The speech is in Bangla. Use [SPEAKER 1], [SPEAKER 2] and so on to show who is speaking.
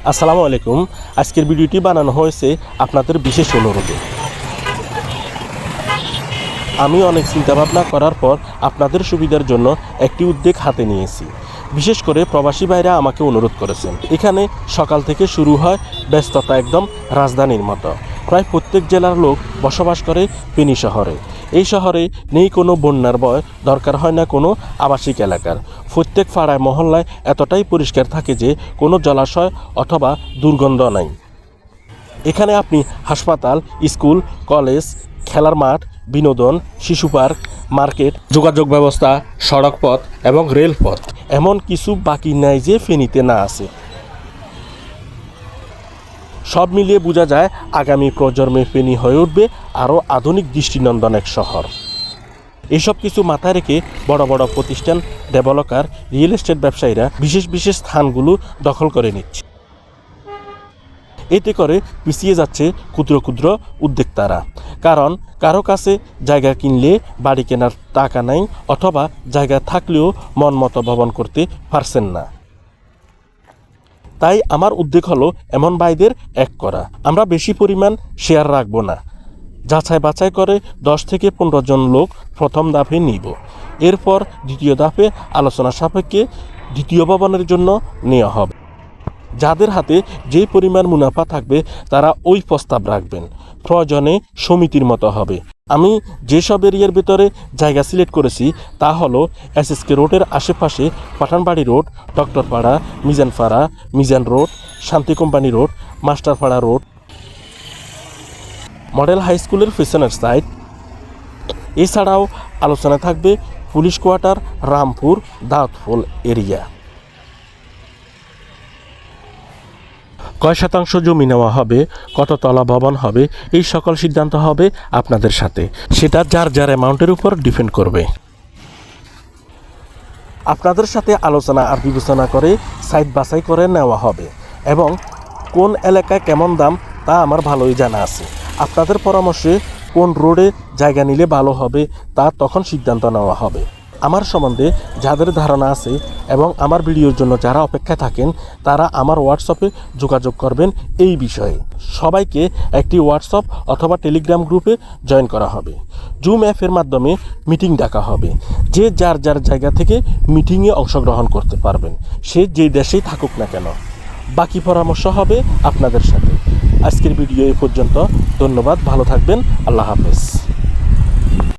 [SPEAKER 1] আসসালামু আলাইকুম। আজকের ভিডিওটি বানানো হয়েছে আপনাদের বিশেষ অনুরোধে। আমি অনেক চিন্তাভাবনা করার পর আপনাদের সুবিধার জন্য একটি উদ্যোগ হাতে নিয়েছি। বিশেষ করে প্রবাসী ভাইরা আমাকে অনুরোধ করেছেন। এখানে সকাল থেকে শুরু হয় ব্যস্ততা, একদম রাজধানীর মতো। প্রায় প্রত্যেক জেলার লোক বসবাস করে ফেনী শহরে। এই শহরে নেই কোনো বন্যার ভয়, দরকার হয় না কোনো আবাসিক এলাকার। প্রত্যেক পাড়ায় মহল্লায় এতটাই পরিষ্কার থাকে যে কোনো জলাশয় অথবা দুর্গন্ধ নাই। এখানে আপনি হাসপাতাল, স্কুল, কলেজ, খেলার মাঠ, বিনোদন, শিশু পার্ক, মার্কেট, যোগাযোগ ব্যবস্থা, সড়ক পথ এবং রেলপথ, এমন কিছু বাকি নাই যে ফেনীতে না আছে। সব মিলিয়ে বোঝা যায় আগামী প্রজন্মে ফেনী হয়ে উঠবে আরও আধুনিক দৃষ্টিনন্দন এক শহর। এসব কিছু মাথায় রেখে বড় বড় প্রতিষ্ঠান, ডেভেলপার, রিয়েল এস্টেট ব্যবসায়ীরা বিশেষ বিশেষ স্থানগুলো দখল করে নিচ্ছে। এতে করে পিছিয়ে যাচ্ছে ক্ষুদ্র ক্ষুদ্র উদ্যোক্তারা। কারণ কারো কাছে জায়গা কিনলে বাড়ি কেনার টাকা নাই, অথবা জায়গা থাকলেও মন মতো ভবন করতে পারছেন না। তাই আমার উদ্যোগ হলো এমন ভাইদের এক করা। আমরা বেশি পরিমাণ শেয়ার রাখবো না, যাচাই বাছাই করে 10 থেকে 15 জন লোক প্রথম ধাপে নিব। এরপর দ্বিতীয় ধাপে আলোচনা সাপেক্ষে দ্বিতীয় ভবনের জন্য নেওয়া হবে। যাদের হাতে যে পরিমাণ মুনাফা থাকবে তারা ওই প্রস্তাব রাখবেন। প্রয়োজনে সমিতির মতো হবে। আমি যেসব এরিয়ার ভিতরে জায়গা সিলেক্ট করেছি তা হলো এসএসকে রোডের আশেপাশে Pathanbari road, Doctorpara, Mizanpara, Mizan road, Shanti company road, Masterpara road, model high স্কুলের পেছনের সাইড। এছাড়াও আলোচনা থাকবে police quarter, Rampur, Daudphul area. কয় শতাংশ জমি নেওয়া হবে, কত তলা ভবন হবে, এই সকল সিদ্ধান্ত হবে আপনাদের সাথে। সেটা যার যার অ্যামাউন্টের উপর ডিপেন্ড করবে। আপনাদের সাথে আলোচনা আর বিবেচনা করে সাইট বাছাই করে নেওয়া হবে, এবং কোন এলাকায় কেমন দাম তা আমার ভালোই জানা আছে। আপনাদের পরামর্শে কোন রোডে জায়গা নিলে ভালো হবে তা তখন সিদ্ধান্ত নেওয়া হবে। আমার সম্বন্ধে যাদের ধারণা আছে এবং আমার ভিডিওর জন্য যারা অপেক্ষায় থাকেন তারা আমার হোয়াটসঅ্যাপে যোগাযোগ করবেন এই বিষয়ে। সবাইকে একটি হোয়াটসঅ্যাপ অথবা টেলিগ্রাম গ্রুপে জয়েন করা হবে। জুম অ্যাপের মাধ্যমে মিটিং ডাকা হবে। যে যার যার জায়গা থেকে মিটিংয়ে অংশগ্রহণ করতে পারবেন, সে যেই দেশেই থাকুক না কেন। বাকি পরামর্শ হবে আপনাদের সাথে। আজকের ভিডিও এই পর্যন্ত। ধন্যবাদ, ভালো থাকবেন, আল্লাহ হাফেজ।